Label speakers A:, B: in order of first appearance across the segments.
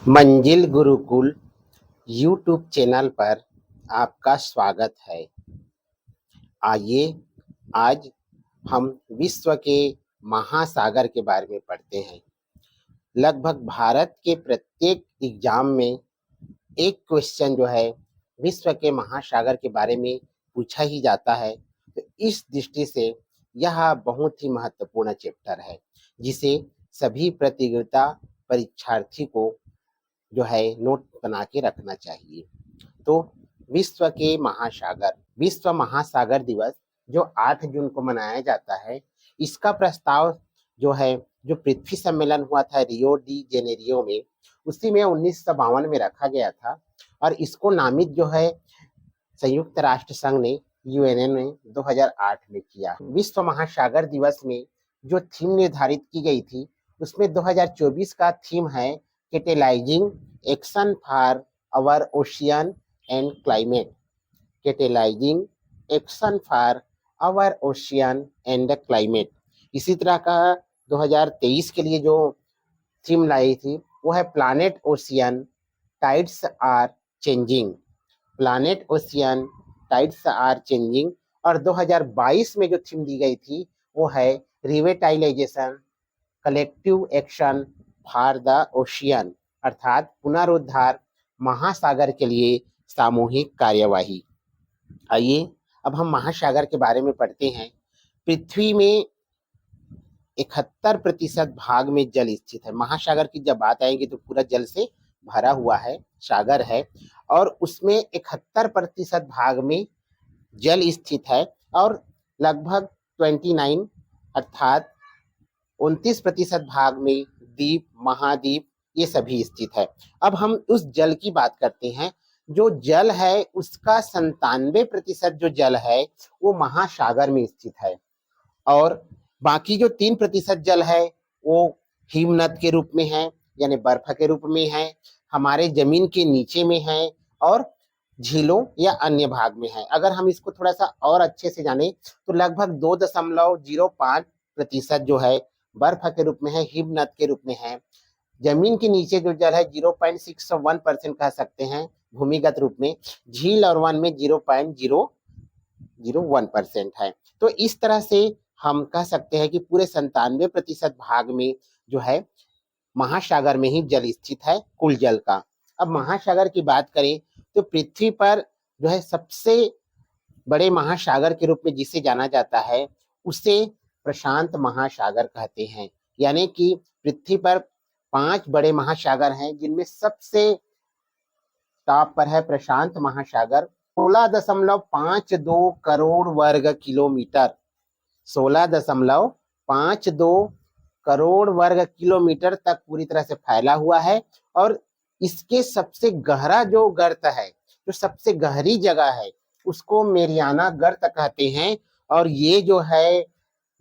A: मंजिल Gurukul YouTube channel पर आपका स्वागत है। आइए आज हम विश्व के महासागर के बारे में पढ़ते हैं। लगभग भारत के प्रत्येक एग्जाम में एक क्वेश्चन जो है विश्व के महासागर के बारे में पूछा ही जाता है। तो इस दृष्टि से यह बहुत ही महत्वपूर्ण चैप्टर है, जिसे सभी प्रतियोगिता परीक्षार्थी को जो है नोट बना के रखना चाहिए। तो विश्व महासागर दिवस जो 8 जून को मनाया जाता है, इसका प्रस्ताव जो है जो पृथ्वी सम्मेलन हुआ था रियो डी जेनेरियो में, उसी में 1952 में रखा गया था। और इसको नामित जो है संयुक्त राष्ट्र संघ ने यूएनए ने 2008 में किया। विश्व महासागर दिवस में जो थीम निर्धारित की गई थी, उसमें 2024 का थीम है catalysing action for our ocean and climate. Catalysing action for our ocean and climate. इसी तरह का 2023 के लिए जो थीम लाई थी वो है planet ocean tides are changing. Planet ocean tides are changing. और 2022 में जो थीम दी गई थी वो है revitalisation collective action for the ocean, अर्थात पुनरुद्धार महासागर के लिए सामूहिक कार्यवाही। आइए अब हम महासागर के बारे में पढ़ते हैं। पृथ्वी में 71% भाग में जल स्थित है। महासागर की जब बात आएगी तो पूरा जल से भरा हुआ है, सागर है, और उसमें 71% भाग में जल स्थित है। और लगभग 29 अर्थात 29% भाग में द्वीप, महाद्वीप ये सभी स्थित है। अब हम उस जल की बात करते हैं। जो जल है उसका 97% जो जल है वो महासागर में स्थित है, और बाकी जो 3% जल है वो हिमनद के रूप में है, यानी बर्फ के रूप में है, हमारे जमीन के नीचे में है, और झीलों या अन्य भाग में है। अगर हम इसको थोड़ा सा और अच्छे से जाने तो लगभग 2.05% जो है बर्फ के रूप में है, हिमनद के रूप में है। जमीन के नीचे जो जल है 0.61% कह सकते हैं भूमिगत रूप में। झील और वन में 0.001% है। तो इस तरह से हम कह सकते हैं कि पूरे 97% भाग में जो है महासागर में ही जल स्थित है, कुल जल का। अब महासागर की बात करें तो पृथ्वी पर जो है सबसे बड़े महासागर के रूप में जिसे जाना जाता है उसे प्रशांत महासागर कहते हैं। यानी कि पृथ्वी पर 5 बड़े महासागर हैं, जिनमें सबसे टॉप पर है प्रशांत महासागर। 16.52 करोड़ वर्ग किलोमीटर, 16.52 करोड़ वर्ग किलोमीटर तक पूरी तरह से फैला हुआ है। और इसके सबसे गहरा जो गर्त है, जो सबसे गहरी जगह है, उसको मेरियाना गर्त कहते हैं। और ये जो है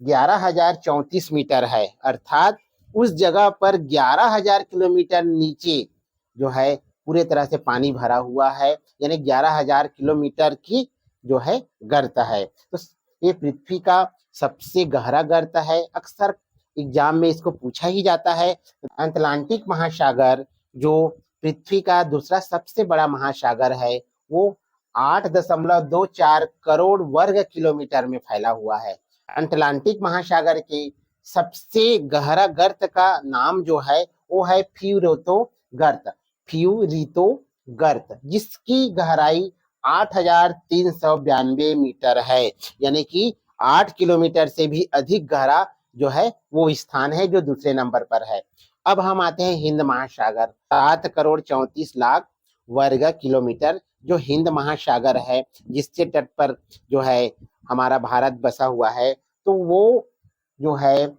A: 11,034 मीटर है, अर्थात उस जगह पर 11,000 किलोमीटर नीचे जो है पूरे तरह से पानी भरा हुआ है, यानी 11,000 किलोमीटर की जो है गर्त है। तो ये पृथ्वी का सबसे गहरा गर्त है। अक्सर एग्जाम में इसको पूछा ही जाता है। अटलांटिक महासागर जो पृथ्वी का दूसरा सबसे बड़ा महासागर है, वो 8.24 करोड़ वर्ग किलोमीटर में फैला हुआ है। अटलांटिक महासागर के सबसे गहरा गर्त का नाम जो है वो है फ्यूरितो गर्त। फ्यूरितो गर्त, जिसकी गहराई 8,392 मीटर है, यानी कि 8 किलोमीटर से भी अधिक गहरा जो है वो स्थान है जो दूसरे नंबर पर है। अब हम आते हैं हिंद महासागर। 7 करोड़ 34 लाख वर्ग किलोमीटर जो हिंद महासागर है, जिसके तट पर जो है हमारा भारत बसा हुआ है, तो वो जो है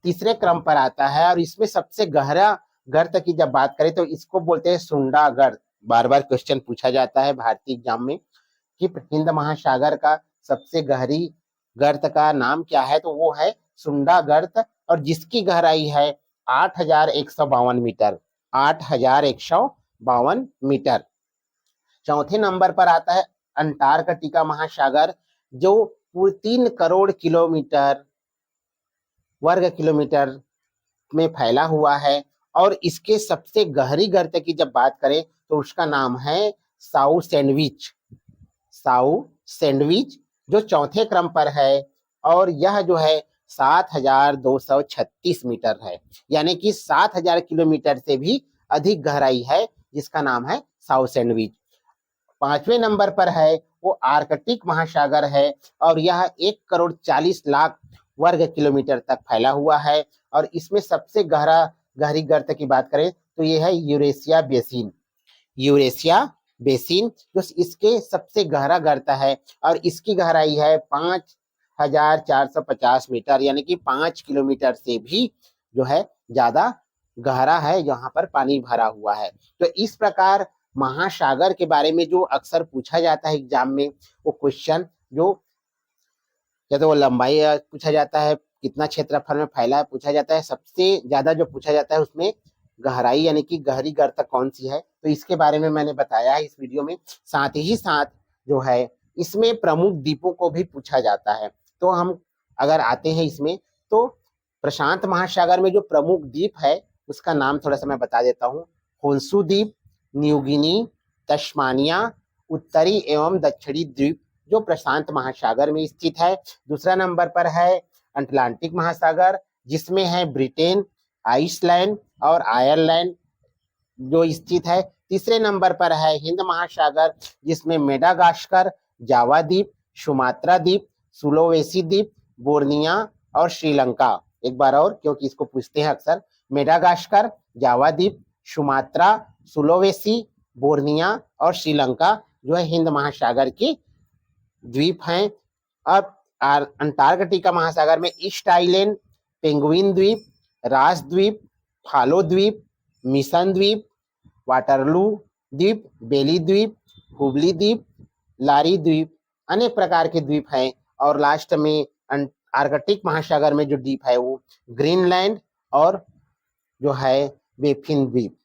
A: तीसरे क्रम पर आता है। और इसमें सबसे गहरा गर्त की जब बात करें तो इसको बोलते हैं सुंडा गर्त। बार बार क्वेश्चन पूछा जाता है भारतीय एग्जाम में कि हिंद महासागर का सबसे गहरी गर्त का नाम क्या है, तो वो है सुंडा गर्त, और जिसकी गहराई है 8,152 मीटर। 8,152 मीटर। चौथे नंबर पर आता है अंटार्कटिका महासागर, जो 3 करोड़ किलोमीटर वर्ग किलोमीटर में फैला हुआ है, और इसके सबसे गहरी गर्त की जब बात करें तो उसका नाम है साउ सैंडविच। साउ सैंडविच जो चौथे क्रम पर है, और यह जो है 7,236 मीटर है, यानी कि 7,000 किलोमीटर से भी अधिक गहराई है, जिसका नाम है साउ सैंडविच। 5वें नंबर पर है वो आर्कटिक महासागर है, और यह 1,40,00,000 वर्ग किलोमीटर तक फैला हुआ है। और इसमें सबसे गहरी गर्त की बात करें तो ये है यूरेशिया बेसिन। यूरेशिया बेसिन जो इसके सबसे गहरा गर्त है, और इसकी गहराई है 5,450 मीटर, यानी कि 5 किलोमीटर से भी जो है ज्यादा गहरा है, यहाँ पर पानी भरा हुआ है। तो इस प्रकार महासागर के बारे में जो अक्सर पूछा जाता है एग्जाम में, वो क्वेश्चन जो या तो वो लंबाई पूछा जाता है, कितना क्षेत्रफल में फैला है पूछा जाता है, सबसे ज्यादा जो पूछा जाता है उसमें गहराई यानी कि गहरी गर्त कौन सी है, तो इसके बारे में मैंने बताया है इस वीडियो में। साथ ही साथ जो है इसमें प्रमुख द्वीपों को भी पूछा जाता है। तो हम अगर आते हैं इसमें, तो प्रशांत महासागर में जो प्रमुख द्वीप है उसका नाम थोड़ा सा मैं बता देता हूँ। होन्सु द्वीप, न्यूगिनी, तस्मानिया, उत्तरी एवं दक्षिणी द्वीप जो प्रशांत महासागर में स्थित है। दूसरा नंबर पर है अटलांटिक महासागर, जिसमें है ब्रिटेन, आइसलैंड और आयरलैंड जो स्थित है। तीसरे नंबर पर है हिंद महासागर, जिसमें मेडागास्कर, जावा द्वीप, सुमात्रा द्वीप, सुलोवेसी द्वीप, बोर्निया और श्रीलंका। एक बार और, क्योंकि इसको पूछते हैं अक्सर, मेडागास्कर, जावा द्वीप, सुमात्रा, सुलोवेसी, बोर्निया और श्रीलंका जो है हिंद महासागर के द्वीप हैं। अब अंटार्कटिका महासागर में ईस्ट आइलैंड, पेंगुइन द्वीप, रास द्वीप, फालो द्वीप, मिशन द्वीप, वाटरलू द्वीप, बेली द्वीप, हुबली द्वीप, लारी द्वीप, अनेक प्रकार के द्वीप हैं। और लास्ट में आर्कटिक महासागर में जो द्वीप है वो ग्रीनलैंड और जो है बेफिन द्वीप।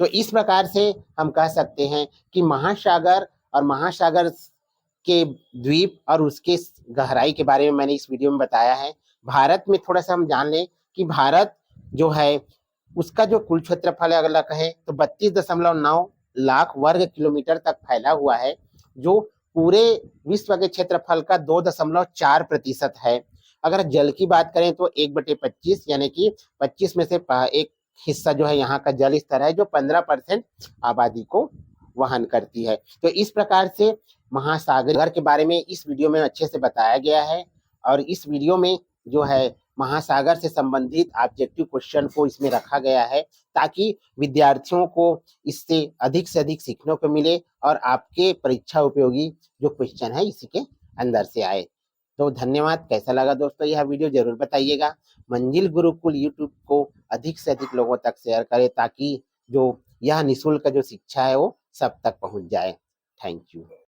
A: तो इस प्रकार से हम कह सकते हैं कि महासागर और महासागर के द्वीप और उसके गहराई के बारे में मैंने इस वीडियो में बताया है। भारत में थोड़ा सा हम जान लें कि भारत जो है उसका जो कुल क्षेत्रफल अगर कहें तो 32.9 लाख वर्ग किलोमीटर तक फैला हुआ है, जो पूरे विश्व के क्षेत्रफल का 2.4% है। अगर जल की बात करें तो 1/25, यानी कि 25 में से एक हिस्सा जो है यहाँ का जल स्तर है, जो 15% आबादी को वहन करती है। तो इस प्रकार से महासागर के बारे में इस वीडियो में अच्छे से बताया गया है, और इस वीडियो में जो है महासागर से संबंधित ऑब्जेक्टिव क्वेश्चन को इसमें रखा गया है, ताकि विद्यार्थियों को इससे अधिक से अधिक सीखने को मिले और आपके परीक्षा उपयोगी जो क्वेश्चन है इसी के अंदर से आए। तो धन्यवाद। कैसा लगा दोस्तों यह वीडियो जरूर बताइएगा। मंजिल गुरुकुल यूट्यूब को अधिक से अधिक लोगों तक शेयर करें, ताकि जो यह निःशुल्क जो शिक्षा है वो सब तक पहुंच जाए। Thank you.